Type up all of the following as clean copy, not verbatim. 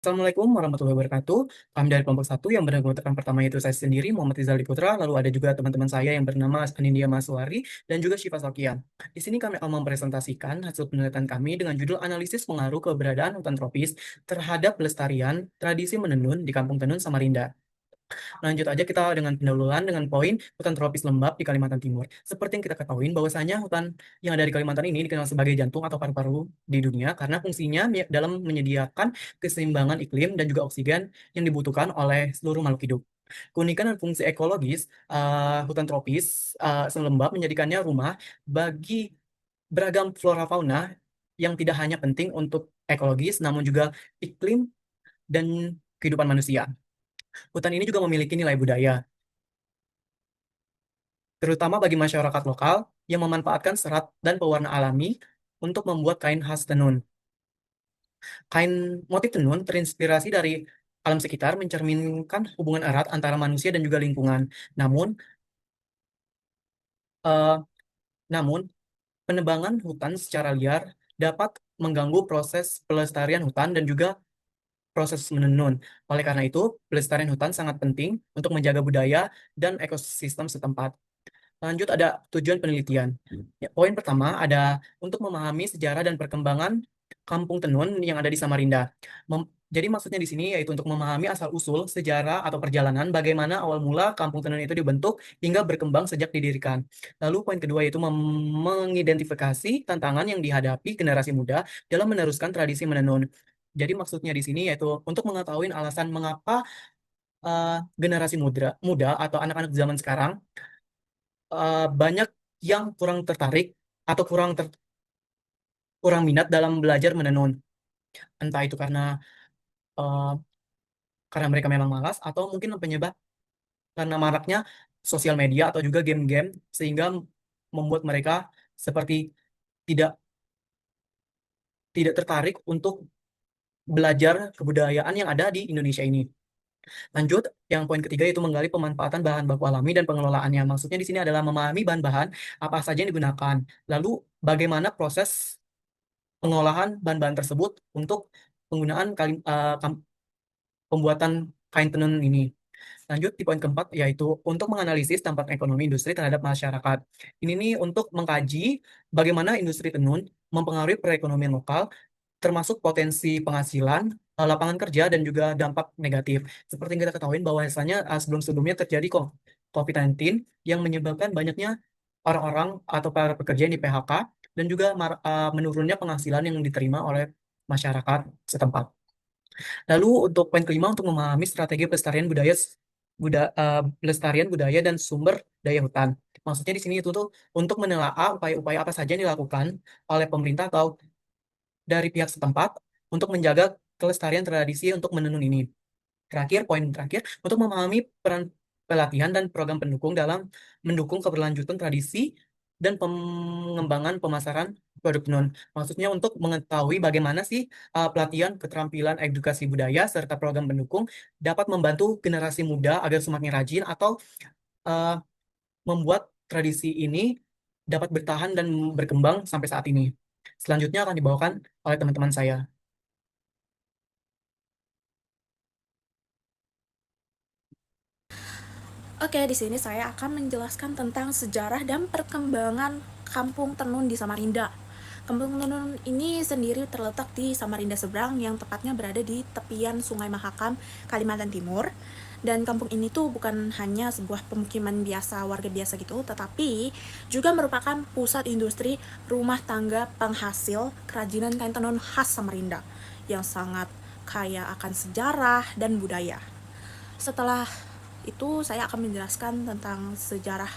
Assalamualaikum warahmatullahi wabarakatuh. Kami dari kelompok satu yang beranggotakan pertama yaitu saya sendiri, Muhammad Rizal Putra, lalu ada juga teman-teman saya yang bernama Anindya Maswari dan juga Syifa Sokian. Di sini kami akan mempresentasikan hasil penelitian kami dengan judul analisis pengaruh keberadaan hutan tropis terhadap pelestarian tradisi menenun di Kampung Tenun Samarinda. Lanjut aja kita dengan pendahuluan dengan poin hutan tropis lembab di Kalimantan Timur. Seperti yang kita ketahui bahwasanya hutan yang ada di Kalimantan ini dikenal sebagai jantung atau paru-paru di dunia karena fungsinya dalam menyediakan keseimbangan iklim dan juga oksigen yang dibutuhkan oleh seluruh makhluk hidup. Keunikan dan fungsi ekologis hutan tropis lembab menjadikannya rumah bagi beragam flora fauna yang tidak hanya penting untuk ekologis namun juga iklim dan kehidupan manusia. Hutan ini juga memiliki nilai budaya, terutama bagi masyarakat lokal yang memanfaatkan serat dan pewarna alami untuk membuat kain khas tenun. Kain motif tenun terinspirasi dari alam sekitar mencerminkan hubungan erat antara manusia dan juga lingkungan. Namun, eh, namun penebangan hutan secara liar dapat mengganggu proses pelestarian hutan dan juga proses menenun. Oleh karena itu, pelestarian hutan sangat penting untuk menjaga budaya dan ekosistem setempat. Lanjut ada tujuan penelitian. Ya, poin pertama ada untuk memahami sejarah dan perkembangan kampung tenun yang ada di Samarinda. Jadi maksudnya di sini yaitu untuk memahami asal-usul sejarah atau perjalanan bagaimana awal mula kampung tenun itu dibentuk hingga berkembang sejak didirikan. Lalu poin kedua yaitu mengidentifikasi tantangan yang dihadapi generasi muda dalam meneruskan tradisi menenun. Jadi maksudnya di sini yaitu untuk mengetahui alasan mengapa eh, generasi muda atau anak-anak zaman sekarang banyak yang kurang tertarik atau kurang minat dalam belajar menenun. Entah itu eh, karena mereka memang malas atau mungkin penyebab karena maraknya sosial media atau juga game-game sehingga membuat mereka seperti tidak tidak tertarik untuk belajar kebudayaan yang ada di Indonesia ini. Lanjut, yang poin ketiga itu menggali pemanfaatan bahan baku alami dan pengelolaannya. Maksudnya di sini adalah memahami bahan-bahan apa saja yang digunakan. Lalu bagaimana proses pengolahan bahan-bahan tersebut untuk penggunaan pembuatan kain tenun ini. Lanjut di poin keempat yaitu untuk menganalisis dampak ekonomi industri terhadap masyarakat. Ini nih untuk mengkaji bagaimana industri tenun mempengaruhi perekonomian lokal, termasuk potensi penghasilan, lapangan kerja dan juga dampak negatif. Seperti yang kita ketahui bahwasanya sebelum-sebelumnya terjadi COVID-19 yang menyebabkan banyaknya orang-orang atau para pekerja yang di PHK dan juga menurunnya penghasilan yang diterima oleh masyarakat setempat. Lalu untuk poin kelima untuk memahami strategi pelestarian budaya dan sumber daya hutan. Maksudnya di sini itu tuh untuk menelaah upaya-upaya apa saja yang dilakukan oleh pemerintah atau dari pihak setempat untuk menjaga kelestarian tradisi untuk menenun ini. Poin terakhir, untuk memahami peran pelatihan dan program pendukung dalam mendukung keberlanjutan tradisi dan pengembangan pemasaran produk tenun. Maksudnya untuk mengetahui bagaimana sih pelatihan keterampilan edukasi budaya serta program pendukung dapat membantu generasi muda agar semakin rajin atau uh, membuat tradisi ini dapat bertahan dan berkembang sampai saat ini. Selanjutnya akan dibawakan oleh teman-teman saya. Oke, di sini saya akan menjelaskan tentang sejarah dan perkembangan Kampung Tenun di Samarinda. Kampung Tenun ini sendiri terletak di Samarinda Seberang yang tepatnya berada di tepian Sungai Mahakam, Kalimantan Timur. Dan kampung ini tuh bukan hanya sebuah pemukiman biasa, warga biasa gitu, tetapi juga merupakan pusat industri rumah tangga penghasil kerajinan kain tenun khas Samarinda yang sangat kaya akan sejarah dan budaya. Setelah itu saya akan menjelaskan tentang sejarah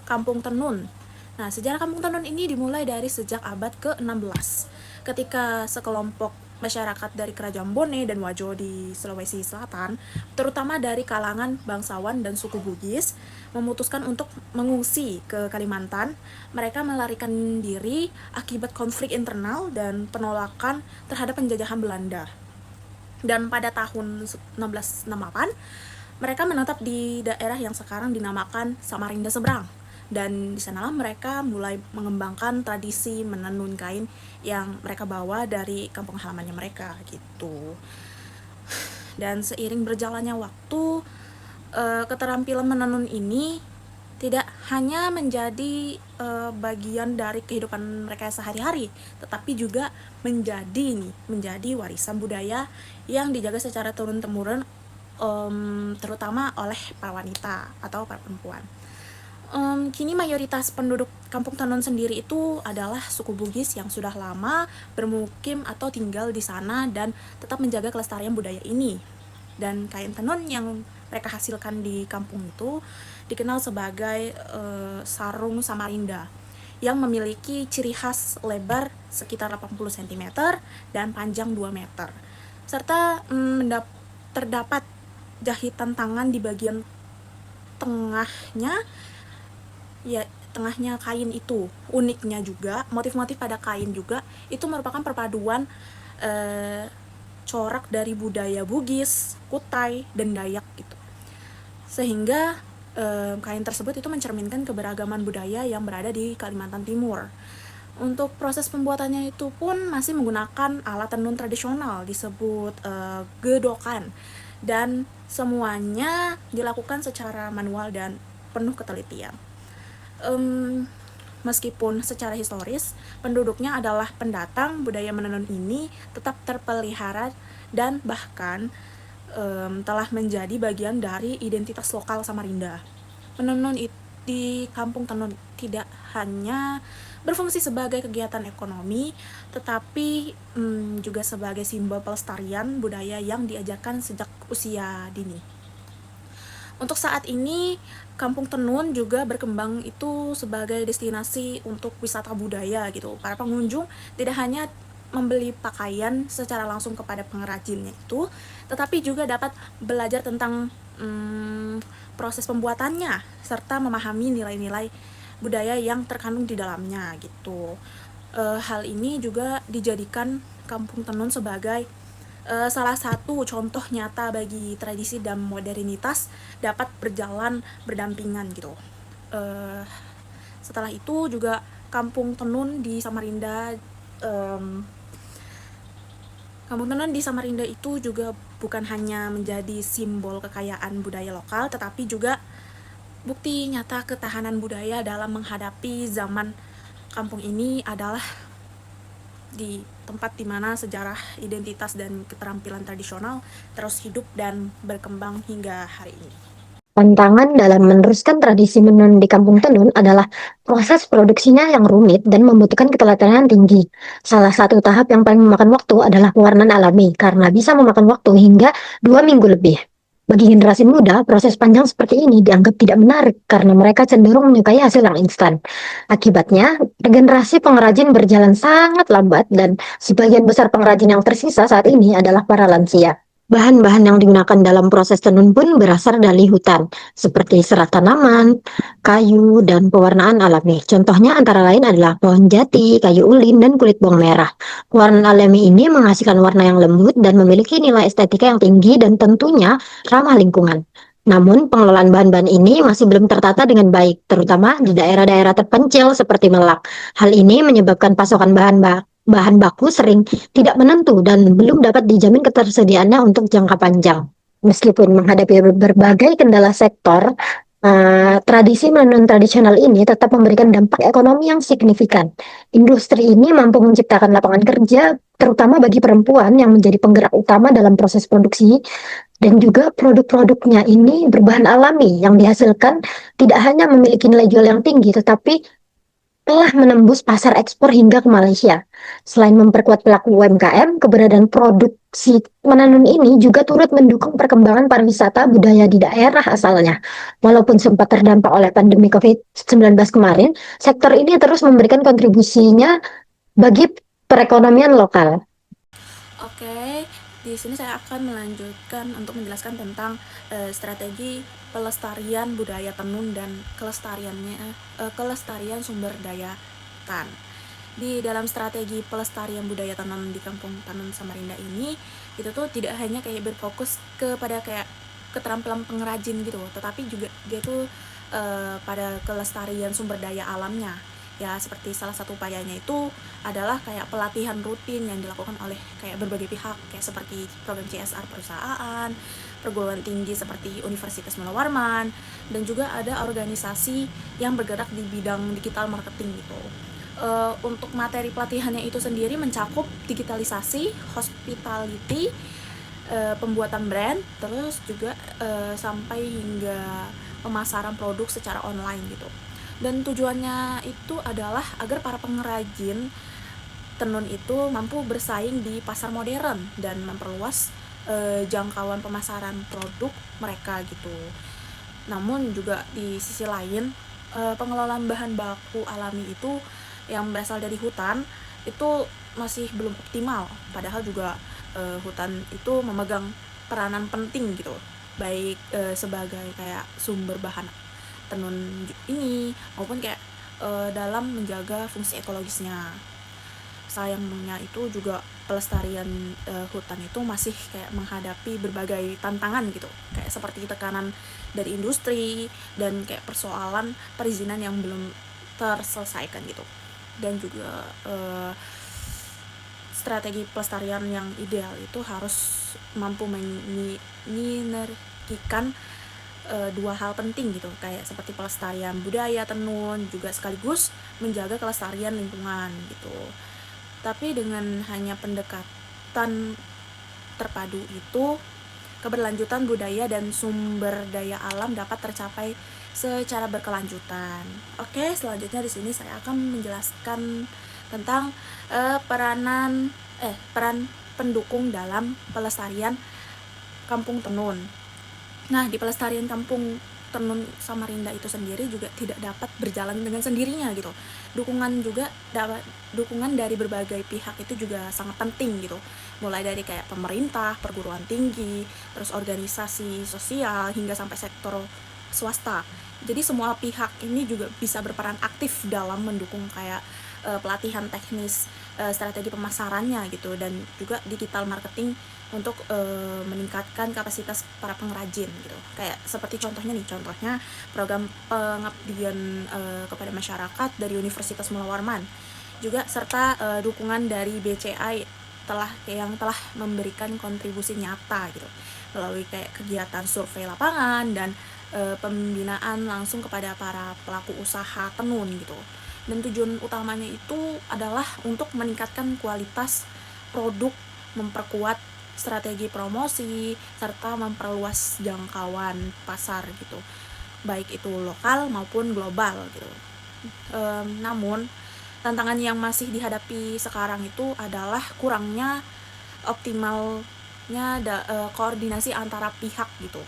Kampung Tenun. Nah, sejarah Kampung Tenun ini dimulai dari sejak abad ke-16 ketika sekelompok masyarakat dari Kerajaan Bone dan Wajo di Sulawesi Selatan, terutama dari kalangan bangsawan dan suku Bugis, memutuskan untuk mengungsi ke Kalimantan. Mereka melarikan diri akibat konflik internal dan penolakan terhadap penjajahan Belanda. Dan pada tahun 1668, mereka menetap di daerah yang sekarang dinamakan Samarinda Seberang. Dan di sanalah mereka mulai mengembangkan tradisi menenun kain yang mereka bawa dari kampung halamannya mereka gitu. Dan seiring berjalannya waktu, keterampilan menenun ini tidak hanya menjadi bagian dari kehidupan mereka sehari-hari, tetapi juga menjadi warisan budaya yang dijaga secara turun-temurun, terutama oleh para wanita atau para perempuan. Kini mayoritas penduduk Kampung Tenun sendiri itu adalah suku Bugis yang sudah lama bermukim atau tinggal di sana dan tetap menjaga kelestarian budaya ini. Dan kain tenun yang mereka hasilkan di kampung itu dikenal sebagai sarung Samarinda yang memiliki ciri khas lebar sekitar 80 cm dan panjang 2 meter. Serta terdapat jahitan tangan di bagian tengahnya, ya tengahnya kain itu. Uniknya juga, motif-motif pada kain juga itu merupakan perpaduan corak dari budaya Bugis, Kutai, dan Dayak gitu. Sehingga kain tersebut itu mencerminkan keberagaman budaya yang berada di Kalimantan Timur. Untuk proses pembuatannya itu pun masih menggunakan alat tenun tradisional disebut gedokan, dan semuanya dilakukan secara manual dan penuh ketelitian. Meskipun secara historis penduduknya adalah pendatang, budaya menenun ini tetap terpelihara dan bahkan telah menjadi bagian dari identitas lokal Samarinda. Menenun di Kampung Tenun tidak hanya berfungsi sebagai kegiatan ekonomi, tetapi juga sebagai simbol pelestarian budaya yang diajarkan sejak usia dini. Untuk saat ini, Kampung Tenun juga berkembang itu sebagai destinasi untuk wisata budaya gitu. Para pengunjung tidak hanya membeli pakaian secara langsung kepada pengrajinnya itu, tetapi juga dapat belajar tentang proses pembuatannya serta memahami nilai-nilai budaya yang terkandung di dalamnya gitu. Hal ini juga dijadikan Kampung Tenun sebagai salah satu contoh nyata bagi tradisi dan modernitas dapat berjalan berdampingan gitu. Setelah itu juga Kampung Tenun di Samarinda Kampung Tenun di Samarinda itu juga bukan hanya menjadi simbol kekayaan budaya lokal, tetapi juga bukti nyata ketahanan budaya dalam menghadapi zaman. Kampung ini adalah di tempat di mana sejarah, identitas, dan keterampilan tradisional terus hidup dan berkembang hingga hari ini. Tantangan dalam meneruskan tradisi menenun di Kampung Tenun adalah proses produksinya yang rumit dan membutuhkan keteladanan tinggi. Salah satu tahap yang paling memakan waktu adalah pewarnaan alami, karena bisa memakan waktu hingga 2 minggu lebih. Bagi generasi muda, proses panjang seperti ini dianggap tidak menarik karena mereka cenderung menyukai hasil yang instan. Akibatnya, regenerasi pengrajin berjalan sangat lambat dan sebagian besar pengrajin yang tersisa saat ini adalah para lansia. Bahan-bahan yang digunakan dalam proses tenun pun berasal dari hutan, seperti serat tanaman, kayu, dan pewarnaan alami. Contohnya antara lain adalah pohon jati, kayu ulin, dan kulit bawang merah. Pewarnaan alami ini menghasilkan warna yang lembut dan memiliki nilai estetika yang tinggi dan tentunya ramah lingkungan. Namun, pengelolaan bahan-bahan ini masih belum tertata dengan baik, terutama di daerah-daerah terpencil seperti Melak. Hal ini menyebabkan pasokan bahan baku sering tidak menentu dan belum dapat dijamin ketersediaannya untuk jangka panjang. Meskipun menghadapi berbagai kendala sektor, tradisi menenun tradisional ini tetap memberikan dampak ekonomi yang signifikan. Industri ini mampu menciptakan lapangan kerja, terutama bagi perempuan yang menjadi penggerak utama dalam proses produksi, dan juga produk-produknya ini berbahan alami yang dihasilkan tidak hanya memiliki nilai jual yang tinggi, tetapi telah menembus pasar ekspor hingga ke Malaysia. Selain memperkuat pelaku UMKM, keberadaan produksi menenun ini juga turut mendukung perkembangan pariwisata budaya di daerah asalnya. Walaupun sempat terdampak oleh pandemi COVID-19 kemarin, sektor ini terus memberikan kontribusinya bagi perekonomian lokal. Oke, di sini saya akan melanjutkan untuk menjelaskan tentang strategi pelestarian budaya tenun dan kelestarian sumber daya hutan. Di dalam strategi pelestarian budaya tenun di Kampung Tenun Samarinda ini, itu tuh tidak hanya kayak berfokus kepada kayak keterampilan pengrajin gitu, tetapi juga dia tuh pada kelestarian sumber daya alamnya. Ya seperti salah satu upayanya itu adalah kayak pelatihan rutin yang dilakukan oleh kayak berbagai pihak, kayak seperti program CSR perusahaan, perguruan tinggi seperti Universitas Mula Warman, dan juga ada organisasi yang bergerak di bidang digital marketing gitu. Untuk materi pelatihannya itu sendiri mencakup digitalisasi, hospitality, pembuatan brand, terus juga sampai hingga pemasaran produk secara online gitu. Dan tujuannya itu adalah agar para pengrajin tenun itu mampu bersaing di pasar modern dan memperluas jangkauan pemasaran produk mereka gitu. Namun juga di sisi lain, pengelolaan bahan baku alami itu yang berasal dari hutan itu masih belum optimal. Padahal juga hutan itu memegang peranan penting gitu, baik sebagai kayak sumber bahan tenun ini maupun kayak dalam menjaga fungsi ekologisnya. Sayangnya itu juga pelestarian hutan itu masih kayak menghadapi berbagai tantangan gitu, kayak seperti tekanan dari industri dan kayak persoalan perizinan yang belum terselesaikan gitu. Dan juga strategi pelestarian yang ideal itu harus mampu menyinergikan dua hal penting gitu, kayak seperti pelestarian budaya tenun juga sekaligus menjaga kelestarian lingkungan gitu. Tapi dengan hanya pendekatan terpadu itu, keberlanjutan budaya dan sumber daya alam dapat tercapai secara berkelanjutan. Oke, selanjutnya di sini saya akan menjelaskan tentang peran pendukung dalam pelestarian kampung tenun. Nah, di pelestarian kampung tenun Samarinda itu sendiri juga tidak dapat berjalan dengan sendirinya gitu. Dukungan dari berbagai pihak itu juga sangat penting gitu. Mulai dari kayak pemerintah, perguruan tinggi, terus organisasi sosial hingga sampai sektor swasta. Jadi semua pihak ini juga bisa berperan aktif dalam mendukung kayak pelatihan teknis, strategi pemasarannya gitu, dan juga digital marketing untuk meningkatkan kapasitas para pengrajin gitu. Kayak seperti contohnya program pengabdian kepada masyarakat dari Universitas Mula Warman. Juga serta dukungan dari BCI yang telah memberikan kontribusi nyata gitu melalui kayak kegiatan survei lapangan dan pembinaan langsung kepada para pelaku usaha tenun gitu. Dan tujuan utamanya itu adalah untuk meningkatkan kualitas produk, memperkuat strategi promosi, serta memperluas jangkauan pasar gitu, baik itu lokal maupun global gitu. Namun tantangan yang masih dihadapi sekarang itu adalah kurangnya optimalnya koordinasi antara pihak gitu.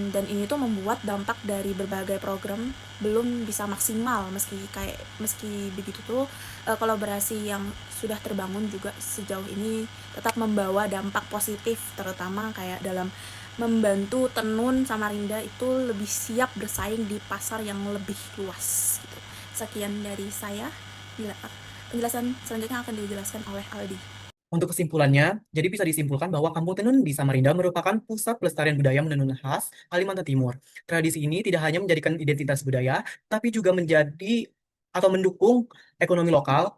Dan ini tuh membuat dampak dari berbagai program belum bisa maksimal, meski begitu tuh kolaborasi yang sudah terbangun juga sejauh ini tetap membawa dampak positif, terutama kayak dalam membantu tenun Samarinda itu lebih siap bersaing di pasar yang lebih luas gitu. Sekian dari saya. Penjelasan selanjutnya akan dijelaskan oleh Aldi. Untuk kesimpulannya, jadi bisa disimpulkan bahwa Kampung Tenun di Samarinda merupakan pusat pelestarian budaya menenun khas Kalimantan Timur. Tradisi ini tidak hanya menjadikan identitas budaya, tapi juga menjadi atau mendukung ekonomi lokal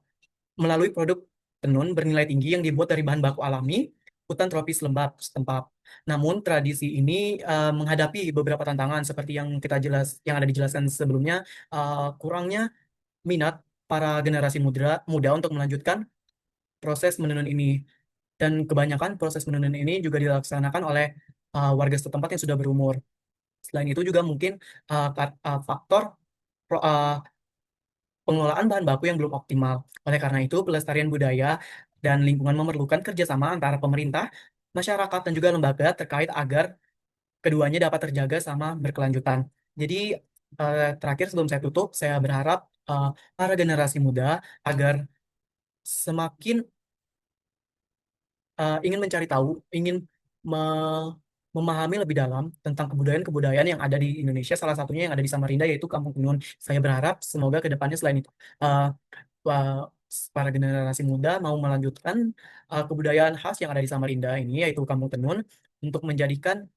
melalui produk tenun bernilai tinggi yang dibuat dari bahan baku alami, hutan tropis lembab setempat. Namun tradisi ini menghadapi beberapa tantangan seperti yang ada dijelaskan sebelumnya, kurangnya minat para generasi muda untuk melanjutkan proses menenun ini. Dan kebanyakan proses menenun ini juga dilaksanakan oleh warga setempat yang sudah berumur. Selain itu juga mungkin faktor pengelolaan bahan baku yang belum optimal. Oleh karena itu, pelestarian budaya dan lingkungan memerlukan kerjasama antara pemerintah, masyarakat, dan juga lembaga terkait agar keduanya dapat terjaga sama berkelanjutan. Jadi, terakhir sebelum saya tutup, saya berharap para generasi muda agar semakin ingin mencari tahu, ingin me- memahami lebih dalam tentang kebudayaan-kebudayaan yang ada di Indonesia, salah satunya yang ada di Samarinda yaitu Kampung Tenun. Saya berharap semoga ke depannya selain itu pa- para generasi muda mau melanjutkan kebudayaan khas yang ada di Samarinda ini yaitu Kampung Tenun untuk menjadikan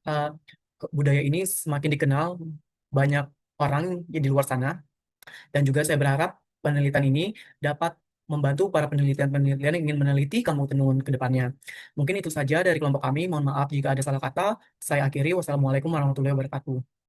budaya ini semakin dikenal banyak orang di luar sana Dan juga saya berharap penelitian ini dapat membantu para penelitian-penelitian yang ingin meneliti kampung tenun ke depannya. Mungkin itu saja dari kelompok kami. Mohon maaf jika ada salah kata. Saya akhiri. Wassalamualaikum warahmatullahi wabarakatuh.